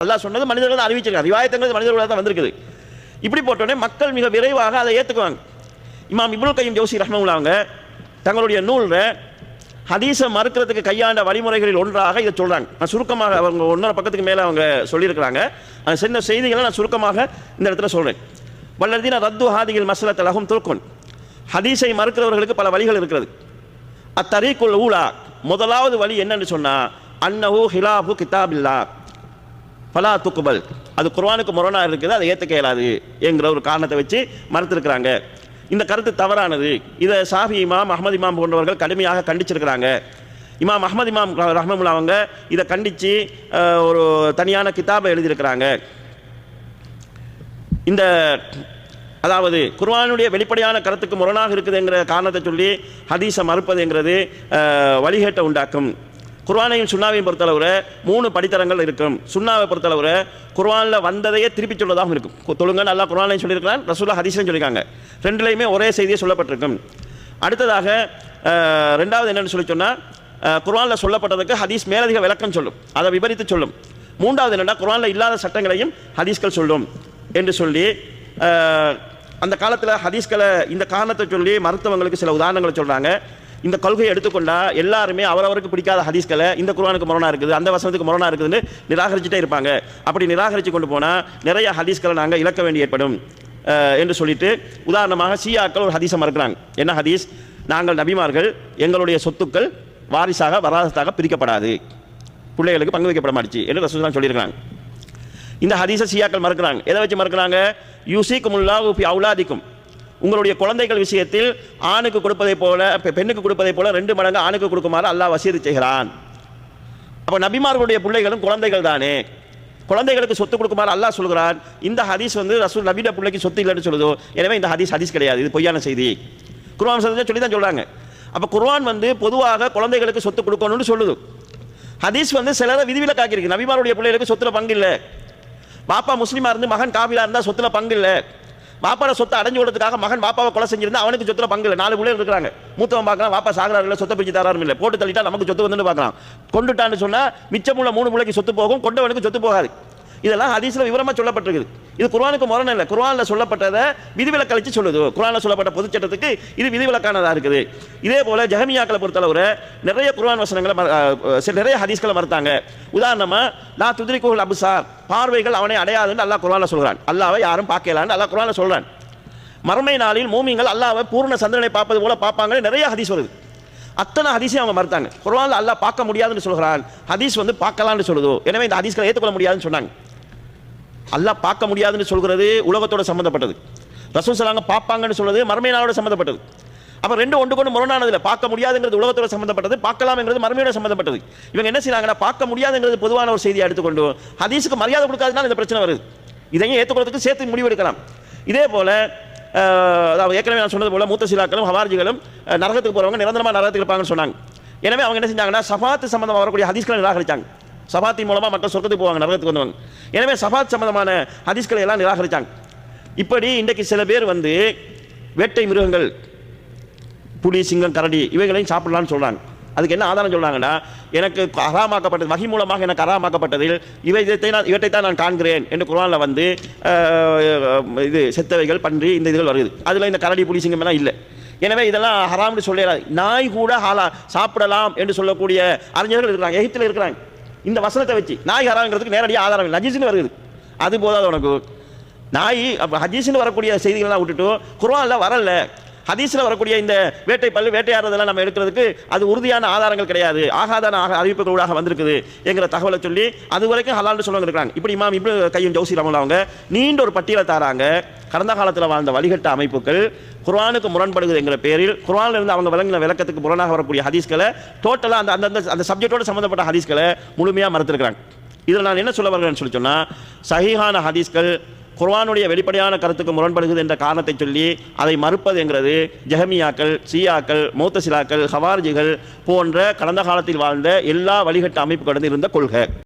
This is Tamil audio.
அல்லாஹ் சொன்னது மனிதர்கள் தான் அறிவிச்சிருக்காங்க, ரிவாயத்துங்கிறது மனிதர்களாக தான் வந்திருக்குது. இப்படி போட்டோடனே மக்கள் மிக விரைவாக அதை ஏற்றுக்குவாங்க. இமாம் இப்னுல் கையிம் ஜௌசி ரஹ்மத்துல்லாஹி அவங்க தங்களுடைய நூலில் ஹதீஸை மறுக்கிறதுக்கு கையாண்ட வழிமுறைகளில் ஒன்றாக இதை சொல்கிறாங்க. நான் சுருக்கமாக அவங்க 1.5 பக்கத்துக்கு மேலே அவங்க சொல்லியிருக்கிறாங்க. அந்த சின்ன செய்திகளை நான் சுருக்கமாக இந்த இடத்துல சொல்கிறேன். வல்லதீன ரத்து ஹாதிகில் மஸ்லத் லஹும் துர்குன், ஹதீஸை மறுக்கிறவர்களுக்கு பல வழிகள் இருக்கிறது. அத்தரீக்குல் ஊலா, முதலாவது வழி என்னன்னு சொன்னால் அன்னஹு ஹிலாஃபு கிதாபில்லா ஃபலா துக்பல், அது குர்ஆனுக்கு முரணாக இருக்குது, அதை ஏற்றுக்க இயலாது என்கிற ஒரு காரணத்தை வச்சு மறுத்திருக்கிறாங்க. இந்த கருத்து தவறானது. இதை ஷாஃபி இமாம், அஹ்மத் இமாம் போன்றவர்கள் கடுமையாக கண்டிச்சிருக்கிறாங்க. இமாம் அஹ்மத் இமாம் ரஹ்மத்துல்லாஹி அவங்க இதை கண்டித்து ஒரு தனியான கிதாபை எழுதியிருக்கிறாங்க. இந்த அதாவது குர்ஆனுடைய வெளிப்படையான கருத்துக்கு முரணாக இருக்குதுங்கிற காரணத்தை சொல்லி ஹதீஸை மறுப்பதுங்கிறது வழிகேட்டை உண்டாக்கும். குர்ஆனையும் சுன்னாவையும் பொறுத்தளவில் 3 படித்தரங்கள் இருக்கும். சுன்னாவை பொறுத்தளவில் குர்ஆனில் வந்ததையே திருப்பி சொல்லதாகவும் இருக்கும். தொழுங்கன்னு அல்லாஹ் குர்ஆனையும் சொல்லியிருக்கிறான், ரசூலுல்லாஹ் ஹதீஸ்லையும் சொல்லியிருக்காங்க. ரெண்டுலையுமே ஒரே செய்தியை சொல்லப்பட்டிருக்கும். அடுத்ததாக ரெண்டாவது என்னென்னு சொல்லி சொன்னால் குர்ஆனில் சொல்லப்பட்டதுக்கு ஹதீஸ் மேலதிக விளக்கம் சொல்லும், அதை விபரித்து சொல்லும். மூன்றாவது என்னென்னா குர்ஆனில் இல்லாத சட்டங்களையும் ஹதீஸ்கள் சொல்லும் என்று சொல்லி அந்த காலத்தில் ஹதீஸ்களை இந்த காரணத்தை சொல்லி மருத்துவங்களுக்கு சில உதாரணங்களை சொல்கிறாங்க. இந்த கொள்கையை எடுத்துக்கொண்டால் எல்லாருமே அவரவருக்கு பிடிக்காத ஹதீஸ்களை இந்த குர்ஆனுக்கு முரணாக இருக்குது, அந்த வசனத்துக்கு முரணாக இருக்குதுன்னு நிராகரிச்சுட்டே இருப்பாங்க. அப்படி நிராகரித்து கொண்டு போனால் நிறைய ஹதீஸ்களை நாங்கள் இழக்க வேண்டி ஏற்படும் என்று சொல்லிட்டு உதாரணமாக ஷியாக்கள் ஒரு ஹதீஸை மறுக்கிறாங்க. என்ன ஹதீஸ்? நாங்கள் நபிமார்கள் எங்களுடைய சொத்துக்கள் வாரிசாக வராசத்தாக பிரிக்கப்படாது, பிள்ளைகளுக்கு பங்கு வைக்கப்பட மாட்டுச்சு என்று ரசூலுல்லாஹ் சொல்லியிருக்கிறாங்க. இந்த ஹதீஸை ஷியாக்கள் மறுக்கிறாங்க. எதை வச்சு மறுக்கிறாங்க? யூசிக்குமுல்லாஹு ஃபி அவுலாதிக்கும், உங்களுடைய குழந்தைகள் விஷயத்தில் ஆணுக்கு கொடுப்பதை போல பெண்ணுக்கு கொடுப்பதை போல 2 மடங்கு ஆணுக்கு கொடுக்குமாறு அல்லாஹ் வசியத்து செய்கிறான். அப்போ நபிமார்களுடைய பிள்ளைகளும் குழந்தைகள் தானே, குழந்தைகளுக்கு சொத்து கொடுக்குமாறு அல்லாஹ் சொல்கிறான். இந்த ஹதீஸ் ரசூல் நபியோட பிள்ளைக்கு சொத்து இல்லைன்னு சொல்லுதோ, எனவே இந்த ஹதீஸ் கிடையாது, இது பொய்யான செய்தி. குர்ஆன் சொல்லி தான் சொல்கிறாங்க. அப்போ குர்ஆன் பொதுவாக குழந்தைகளுக்கு சொத்து கொடுக்கணும்னு சொல்லுது. ஹதீஸ் சிலரை விதிவிலக்காக்கியிருக்கு. நபிமாருடைய பிள்ளைகளுக்கு சொத்துல பங்கு இல்லை. பாப்பா முஸ்லீமாக இருந்து மகன் காபிலா இருந்தால் சொத்துல பங்கு இல்லை. பாப்பாவோட சொத்தை அடைஞ்சு விடுறதுக்காக மகன் பாப்பாவை கொலை செஞ்சிருந்தா அவனுக்கு சொத்துல பங்கு இல்லை. 4 பிள்ளைகள் இருக்கிறாங்க. மூத்தவன் பார்க்கலாம், பாப்பா சாகராரு இல்லை, சொத்தை பிரிச்சு தராரும் இல்லை, போட்டு தள்ளிட்டா நமக்கு சொத்து வந்துன்னு பார்க்கலாம். கொண்டுட்டான்னு சொன்னால் மிச்சமுள்ள 3 பிள்ளைக்கு சொத்து போகும், கொண்டவனுக்கு சொத்து போகாது. இதெல்லாம் ஹதீஸில் விவரமாக சொல்லப்பட்டிருக்குது. இது குர்ஆனுக்கு முரண் இல்லை. குர்ஆனில் சொல்லப்பட்டதை விதிவிலக்கு அளித்து சொல்லுது. குர்ஆனில் சொல்லப்பட்ட பொதுச் சட்டத்துக்கு இது விதிவிலக்கானதாக இருக்குது. இதே போல் ஜஹமியாக்களை பொறுத்தளவு நிறைய குர்ஆன் வசனங்களை நிறைய ஹதீஸ்களை மறுத்தாங்க. உதாரணமாக லா துத்ரிகுல் அப்சார், பார்வைகள் அவனை அடையாதுன்னு அல்லாஹ் குர்ஆனில் சொல்கிறான். அல்லாஹ்வை யாரும் பார்க்கலான்னு அல்லாஹ் குர்ஆனில் சொல்கிறான். மறுமை நாளில் மூமின்கள் அல்லாஹ்வை பூர்ண சந்திரனை பார்ப்பது போல பார்ப்பாங்க நிறைய ஹதீஸ் வருது. அத்தனை ஹதீஸையும் அவங்க மறுத்தாங்க. குர்ஆனில் அல்லாஹ் பார்க்க முடியாதுன்னு சொல்கிறான், ஹதீஸ் பார்க்கலான்னு சொல்லுதோ, எனவே இந்த ஹதீஸ்களை ஏற்றுக்கொள்ள முடியாதுன்னு சொன்னாங்க. அல்லாஹ் பார்க்க முடியாதுன்னு சொல்கிறது உலகத்தோட சம்மந்தப்பட்டது. ரசூல் ஸல்லல்லாஹு பார்ப்பாங்கன்னு சொல்றது மறுமை நாளோட சம்மந்தப்பட்டது. அப்போ 2 ஒன்றுக்கு முரணானதில்லை. பார்க்க முடியாதுங்கிறது உலகத்தோட சம்மந்தப்பட்டது, பார்க்கலாம்ங்கிறது மறுமையோட சம்மந்தப்பட்டது. இவங்க என்ன செய்யறாங்கன்னா பார்க்க முடியாதுங்கிறது பொதுவான ஒரு செய்தியை எடுத்துக்கொண்டு ஹதீஸுக்கு மரியாதை கொடுக்காதனால இந்த பிரச்சனை வருது. இதையும் ஏற்றுக்கொள்றதுக்கு சேர்த்து முடிவெடுக்கலாம். இதே போல ஏற்கனவே நான் சொன்னது போல மூத்தசிலாக்களும் ஹவாரிஜிகளும் நரகத்துக்கு போறவங்க நிரந்தரமாக நரகத்துக்கு இருப்பாங்கன்னு சொன்னாங்க. எனவே அவங்க என்ன செஞ்சாங்கன்னா ஷஃபாத் சம்பந்தமாக வரக்கூடிய ஹதீஸ்களை நிராகரிச்சாங்க. ஷஃபாத்தின் மூலமாக மக்கள் சொர்க்கத்துக்கு போவாங்க, நரகத்துக்கு வந்தவங்க. எனவே ஷஃபாத் சம்பந்தமான ஹதீஸ்களை எல்லாம் நிராகரித்தாங்க. இப்படி இன்றைக்கு சில பேர் வேட்டை மிருகங்கள் புலி, சிங்கம், கரடி இவைகளையும் சாப்பிடலான்னு சொல்கிறாங்க. அதுக்கு என்ன ஆதாரம் சொல்கிறாங்கன்னா, எனக்கு ஹராமாக்கப்பட்டது வஹி மூலமாக எனக்கு ஹராமாக்கப்பட்டதில் இவற்றைத்தான் நான் காண்கிறேன் என்று குர்ஆனில் இது செத்தவைகள், பன்றி, இந்த இதுகள் வருது. அதில் இந்த கரடி, புலி, சிங்கம் எல்லாம் இல்லை. எனவே இதெல்லாம் ஹராம்னு சொல்லலாம். நாய் கூட சாப்பிடலாம் என்று சொல்லக்கூடிய அறிஞர்கள் இருக்கிறாங்க, எகிப்தில் இருக்கிறாங்க. இந்த வசனத்தை வச்சு நாய் ஹராம்ங்கிறதுக்கு நேரடியாக ஆதாரம் இல்லை, ஹதீஸ்னு வருது. அது போதாது உனக்கு நாய் ஹதீஸ்னு வரக்கூடிய செய்திகள்லாம் விட்டுட்டு குர்ஆனில் வரல, ஹதீஸில் வரக்கூடிய இந்த வேட்டை பல்லு வேட்டையாடுறதெல்லாம் நம்ம எடுக்கிறதுக்கு அது உறுதியான ஆதாரங்கள் கிடையாது, ஆகாதான அறிவிப்புகளூடாக வந்திருக்குது என்கிற தகவலை சொல்லி அது வரைக்கும் ஹலால்னு சொல்லுவாங்க இருக்கிறாங்க. இப்படி இமாம் இப்னு கையிம் ஜௌசி ரஹ்மத்துல்லாஹி அவங்க நீண்ட ஒரு பட்டியலை தாராங்க. கடந்த காலத்தில் வாழ்ந்த வழிகட்ட அமைப்புகள் குர்ஆனுக்கு முரண்படுகிறது என்கிற பேரில் குர்ஆனில் இருந்து அவங்க வழங்கின விளக்கத்துக்கு முரணாக வரக்கூடிய ஹதீஸ்களை டோட்டலாக அந்த சப்ஜெக்டோடு சம்மந்தப்பட்ட ஹதீஸ்களை முழுமையாக மறுத்திருக்கிறாங்க. இதில் நான் என்ன சொல்ல வருகிறேன்னு சொல்லி சொன்னால், சஹீஹான ஹதீஸ்கள் குர்ஆனுடைய வெளிப்படையான கருத்துக்கு முரண்படுகிறது என்ற காரணத்தை சொல்லி அதை மறுப்பது என்கிறது ஜஹமியாக்கள், ஷியாக்கள், முஅ்தஸிலாக்கள், ஹவாரிஜிகள் போன்ற கடந்த காலத்தில் வாழ்ந்த எல்லா வழிகட்ட அமைப்புகளிடம் இருந்த கொள்கை.